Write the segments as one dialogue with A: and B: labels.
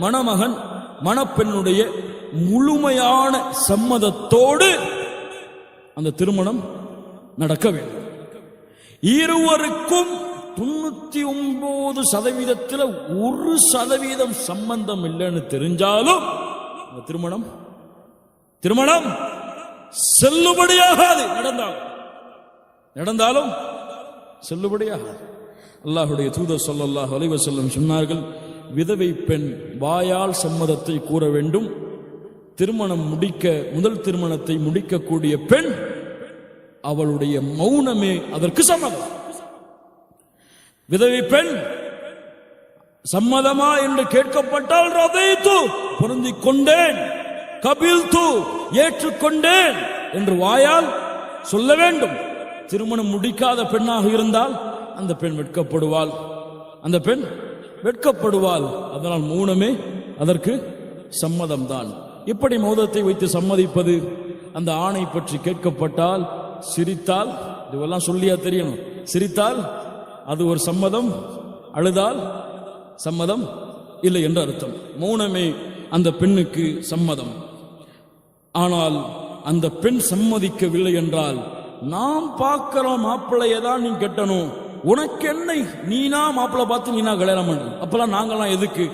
A: மணமகன் மணப்பெண்ணுடைய முழுமையான சம்மதத்தோடு அந்த திருமணம் நடக்க வேண்டும். இருவருக்கும் 99% 1% சம்பந்தம் இல்லைன்னு தெரிஞ்சாலும் அந்த திருமணம் செல்லுபடியாகாது. நடந்தாலும் செல்லுபடியாகாது. அல்லாஹ்வுடைய தூதர் ஸல்லல்லாஹு அலைஹி வஸல்லம் சொன்னார்கள், விதவை பெண் வாயால் சம்மதத்தை கூற வேண்டும். முதல் திருமணத்தை முடிக்கக்கூடிய பெண் அவளுடைய மௌனமே அதற்கு சம்மதம். விதவை பெண் சம்மதமா என்று கேட்கப்பட்டால் ரதைத்து பொருந்திக் கொண்டேன், கபில்து ஏற்றுக்கொண்டேன் என்று வாயால் சொல்ல வேண்டும். திருமணம் முடிக்காத பெண்ணாக இருந்தால் அந்த பெண் வெட்கப்படுவாள். அதனால் மௌனமே அதற்கு சம்மதம்தான். எப்படி மௌனத்தை வைத்து சம்மதிப்பது? அந்த ஆணை பற்றி கேட்கப்பட்டால் சிரித்தால், இதுவெல்லாம் சொல்லியா தெரியணும், சிரித்தால் அது ஒரு சம்மதம், அழுதால் சம்மதம் இல்லை என்று அர்த்தம். மௌனமே அந்த பெண்ணுக்கு சம்மதம். ஆனால் அந்த பெண் சம்மதிக்கவில்லை என்றால், நாம் பார்க்கிறோம் மாப்பிள்ளையை தான் நீ கட்டணும், உனக்கு என்ன, நீனா மாப்பிள்ளை பார்த்து நீனா கல்யாணம் பண்ணு, அப்பெல்லாம் நாங்கெல்லாம் எதுக்கு?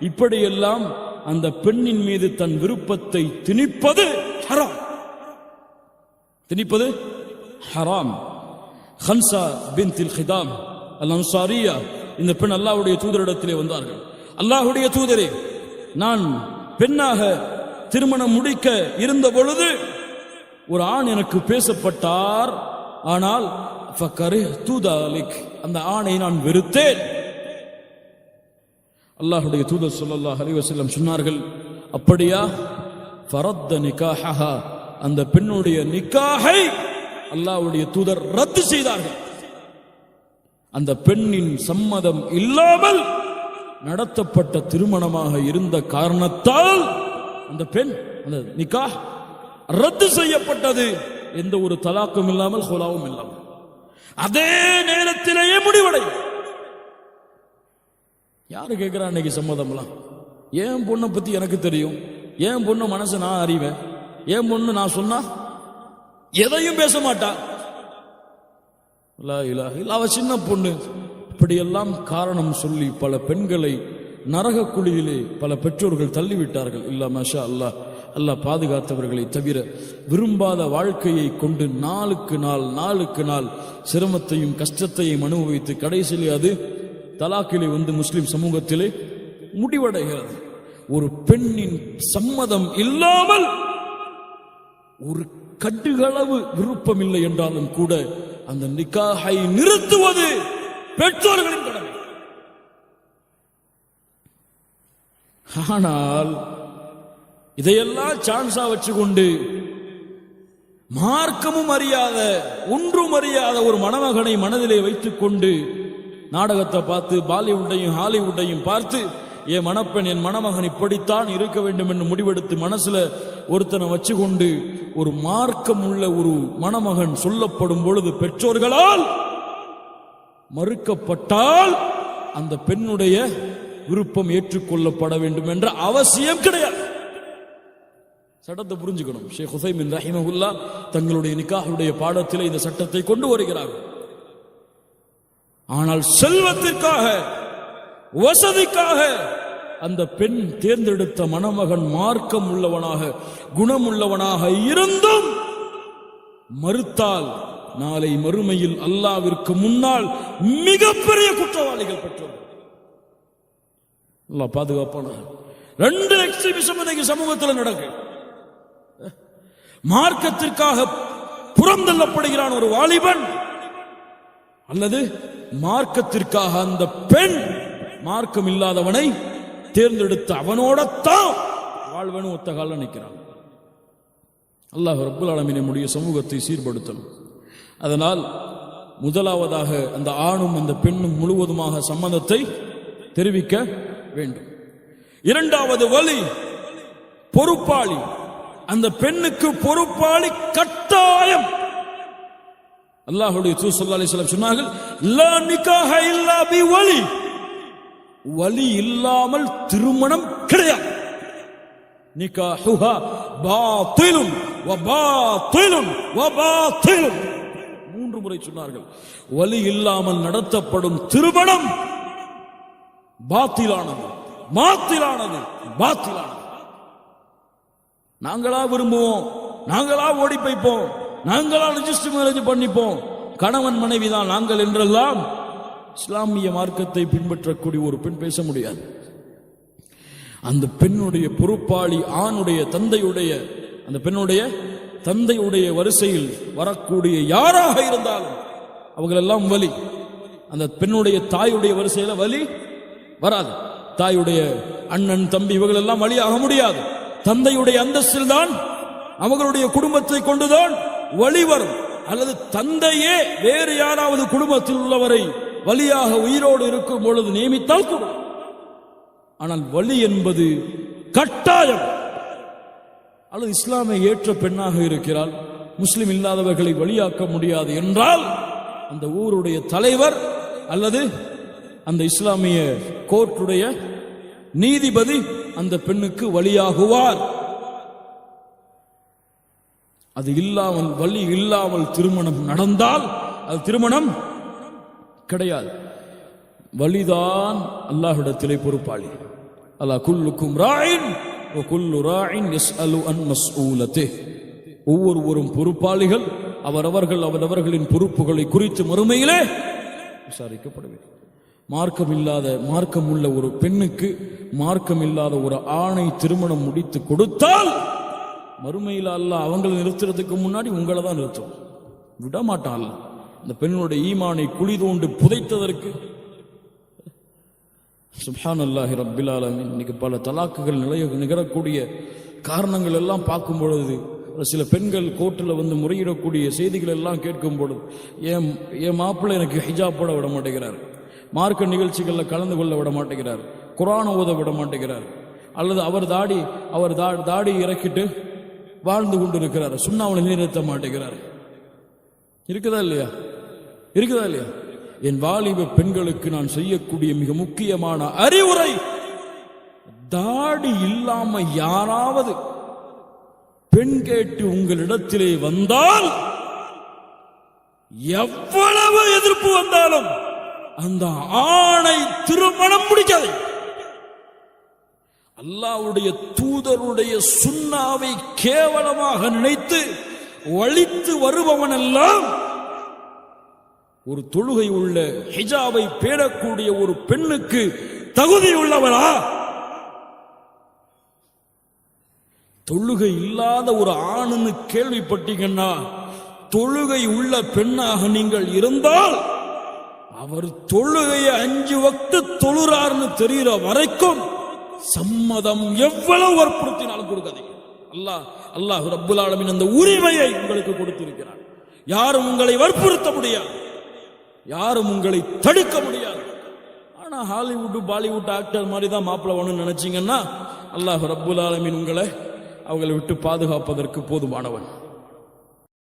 A: இப்படியெல்லாம் அந்த பெண்ணின் மீது தன் விருப்பத்தை திணிப்பது ஹராம். ஹன்சா பின்த் ஹிதாம் அல் அன்சாரியா, இந்த பெண் அல்லாஹ்வுடைய தூதரிடத்திலே வந்தார்கள். அல்லாஹ்வுடைய தூதரே, நான் பெண்ணாக திருமணம் முடிக்க இருந்த பொழுது ஒரு ஆண் எனக்கு பேசப்பட்டார். ஆனால் அந்த ஆணை நான் வெறுத்தேன். அல்லாஹ்வுடைய தூதர் ஸல்லல்லாஹு அலைஹி வஸல்லம் சொன்னார்கள், அப்படியா? ஃபரத்த நிகாஹஹா, அந்த பெண்ணுடைய நிக்காஹை அல்லாஹ்வுடைய தூதர் ரத்து செய்தார்கள். அந்த பெண்ணின் சம்மதம் இல்லாமல் நடத்தப்பட்ட திருமணமாக இருந்த காரணத்தால் அந்த நிக்காஹ் ரத்து செய்யப்பட்டது. எந்த ஒரு தலாக்கும் இல்லாமல், ஹுலாவும் இல்லாமல். அதே நேரத்திலேயே முடிவடையும். யாரு கேட்கிறா இன்னைக்கு சம்மதம்லாம்? ஏன் பொண்ணை பத்தி எனக்கு தெரியும், ஏன் பொண்ணு மனசை நான் அறிவேன், ஏன் பொண்ணு நான் சொன்னா எதையும் பேச மாட்டா, அவ சின்ன பொண்ணு, இப்படியெல்லாம் காரணம் சொல்லி பல பெண்களை நரக குழியிலே பல பெற்றோர்கள் தள்ளிவிட்டார்கள். இல்ல மாஷா அல்லாஹ், அல்லாஹ் பாதுகாத்தவர்களை தவிர. விரும்பாத வாழ்க்கையை கொண்டு நாளுக்கு நாள் சிரமத்தையும் கஷ்டத்தையும் அனுபவித்து கடைசியிலே அது தலாக்கிலே வந்து முஸ்லிம் சமூகத்திலே முடிவடைகிறது. ஒரு பெண்ணின் சம்மதம் இல்லாமல் ஒரு கடுகளவு விருப்பம் இல்லை என்றாலும் கூட அந்த நிக்காஹை நிறுத்துவது பெற்றோர்களின் கடமை. ஆனால் இதையெல்லாம் சான்ஸா வச்சுக்கொண்டு மார்க்கமும் அறியாத, ஒன்றும் அறியாத ஒரு மணமகனை மனதிலே வைத்துக் கொண்டு நாடகத்தை பார்த்து, பாலிவுட்டையும் ஹாலிவுட்டையும் பார்த்து, என் மணப்பெண் என் மணமகன் இப்படித்தான் இருக்க வேண்டும் என்று முடிவெடுத்து மனசுல ஒருத்தனை வச்சுக்கொண்டு ஒரு மார்க்கம் உள்ள ஒரு மணமகன் சொல்லப்படும் பொழுது பெற்றோர்களால் மறுக்கப்பட்டால் அந்த பெண்ணுடைய விருப்பம் ஏற்றுக்கொள்ளப்பட வேண்டும் என்ற அவசியம் கிடையாது. சட்டத்தை புரிஞ்சுக்கணும். ஷேக் உசைமின் ரஹிமஹுல்லா தங்களுடைய நிக்காஹுடைய பாடத்தில் இந்த சட்டத்தை கொண்டு வருகிறார்கள். ஆனால் செல்வத்திற்காக, வசதிக்காக அந்த பெண் தேர்ந்தெடுத்த மணமகன் மார்க்கம் உள்ளவனாக, குணமுள்ளவனாக இருந்தும் மறுத்தால் நாளை மறுமையில் அல்லாஹ்விற்கு முன்னால் மிகப்பெரிய குற்றவாளிகள் பெற்றோர்கள். அல்லாஹ் பாதுகாப்பான. 2 எக்ஸிபிஷன் இன்னைக்கு சமூகத்தில் நடக்கு. மார்க்கத்திற்காக புறந்தள்ளப்படுகிறான் ஒரு வாலிபன், அல்லது மார்க்கத்திற்காக அந்த பெண் மார்க்கம் இல்லாதவனை தேர்ந்தெடுத்து அவனோடத்தான் வாழ்வனும் ஒத்த கால நிற்கிறான். அல்லாஹ் ரப்புல் ஆலமீன் நம்முடைய சமூகத்தை சீர்படுத்தணும். அதனால் முதலாவதாக அந்த ஆணும் அந்த பெண்ணும் முழுவதுமாக சம்மதத்தை தெரிவிக்க வேண்டும். இரண்டாவது வழி பொறுப்பாளி. அந்த பெண்ணுக்கு பொறுப்பாளி கட்டாயம். அல்லாஹ்வுடைய தூதர் ஸல்லல்லாஹு அலைஹி வஸல்லம் சொன்னார்கள், லா நிகாஹ இல்லா பி வலி. வலி இல்லாமல் திருமணம் கிடையாது. நிகாஹுஹா பாத்திலுன் வ பாத்திலுன் வ பாத்திலுன் 3 முறை சொன்னார்கள். வலி இல்லாமல் நடத்தப்படும் திருமணம் பாத்திலானது, மாத்திலானது, பாத்திலானது. நாங்களா விரும்புவோம், நாங்களா ஓடி போய்ப்போம், நாங்களா ரெஜிஸ்டர் மேரேஜ் பண்ணிப்போம், கணவன் மனைவி தான் நாங்கள் என்றெல்லாம் இஸ்லாமிய மார்க்கத்தை பின்பற்றக்கூடிய ஒரு பெண் பேச முடியாது. அந்த பெண்ணுடைய பொறுப்பாளி ஆணுடைய தந்தையுடைய, அந்த பெண்ணுடைய தந்தையுடைய வரிசையில் வரக்கூடிய யாராக இருந்தாலும் அவங்களெல்லாம் வலி. அந்த பெண்ணுடைய தாயுடைய வரிசையில வலி வராது. தாயுடைய அண்ணன் தம்பி இவர்கள் எல்லாம் வலியாக முடியாது. தந்தையுடைய அந்தஸ்தில் தான் அவர்களுடைய குடும்பத்தை கொண்டுதான் வலி வரும். அல்லது தந்தையே வேறு யாராவது குடும்பத்தில் உள்ளவரை வலியாக உயிரோடு இருக்கும் பொழுது நியமித்தால் கூட, ஆனால் வலி என்பது கட்டாயம். அல்லது இஸ்லாமை ஏற்ற பெண்ணாக இருக்கிறாள், முஸ்லிம் இல்லாதவர்களை வலியாக்க முடியாது என்றால் அந்த ஊருடைய தலைவர் அல்லது அந்த இஸ்லாமிய கோர்ட்டுடைய நீதிபதி அந்த பெண்ணுக்கு வலியாகுவார். அது இல்லாமல், வலி இல்லாமல் திருமணம் நடந்தால் அது திருமணம் கிடையாது. வலிதான் அல்லாஹ்விடத்திலே பொறுப்பாளி. அல்லாஹ் குல்லுக்கும் ராயின் வ குல்லு ராயின் யஸ்அலு அன் மஸ்ஊலத்திஹ். ஒவ்வொருவரும் பொறுப்பாளிகள், அவரவர்களின் பொறுப்புகளை குறித்து மறுமையிலே விசாரிக்கப்பட வேண்டும். மார்க்கம் உள்ள ஒரு பெண்ணுக்கு மார்க்கம் இல்லாத ஒரு ஆணை திருமணம் முடித்து கொடுத்தால் மறுமையில் அல்லாஹ் அவங்களை நிறுத்துறதுக்கு முன்னாடி உங்களை தான் நிறுத்தும், விட மாட்டான். அந்த பெண்ணுடைய ஈமானை குழி தோண்டு புதைத்ததற்கு சுப்ஹானல்லாஹி ரப்பில் ஆலமீன். இன்னைக்கு பல தலாக்குகள் நிகழக்கூடிய காரணங்கள் எல்லாம் பார்க்கும் பொழுது, சில பெண்கள் கோர்ட்டில் வந்து முறையிடக்கூடிய செய்திகள் எல்லாம் கேட்கும் பொழுது, என் மாப்பிள்ளை எனக்கு ஹிஜாப் போட விட மாட்டேங்கிறார், மார்க்க நிகழ்ச்சிகளில் கலந்து கொள்ள விட மாட்டேங்கிறார், குர்ஆன் ஓத விட மாட்டேங்கிறார், அல்லது அவர் தாடி இறக்கிட்டு வாழ்ந்து கொண்டு இருக்கிறார், சுண்ணாவை நிலைநிறுத்த மாட்டேங்கிறார். இருக்குதா இல்லையா? என் வாலிப பெண்களுக்கு நான் செய்யக்கூடிய மிக முக்கியமான அறிவுரை, தாடி இல்லாம யாராவது பெண் கேட்டு உங்களிடத்திலே வந்தால், எவ்வளவு எதிர்ப்பு வந்தாலும் அந்த ஆணை திருமணம் முடிக்காது. அல்லாஹ்வுடைய தூதருடைய சுன்னாவை கேவலமாக நினைத்து வலித்து வருபவன் எல்லாம் ஒரு தொழுகை உள்ள ஹிஜாபை பேணக்கூடிய ஒரு பெண்ணுக்கு தகுதி உள்ளவரா? தொழுகை இல்லாத ஒரு ஆணுன்னு கேள்விப்பட்டீங்கன்னா, தொழுகை உள்ள பெண்ணாக நீங்கள் இருந்தால் அவர் தொழுகையை 5 வக்து தொழுறார்னு தெரிகிற வரைக்கும் சம்மதம் எவ்வளவு வற்புறுத்தினாலும் கொடுக்காதீங்க. அல்லாஹ் ரப்புல் ஆலமீன் அந்த உரிமையை உங்களுக்கு கொடுத்திருக்கிறார். யாரும் உங்களை வற்புறுத்த முடியாது, யாரும் உங்களை தடுக்க முடியாது. ஆனா ஹாலிவுட் பாலிவுட் ஆக்டர் மாதிரி தான் மாப்பிள்ளை வேணும்னு நினைச்சீங்கன்னா, அல்லாஹ் ரப்புல் ஆலமீன் அவங்களை விட்டு பாதுகாப்பதற்கு போதுமானவன்.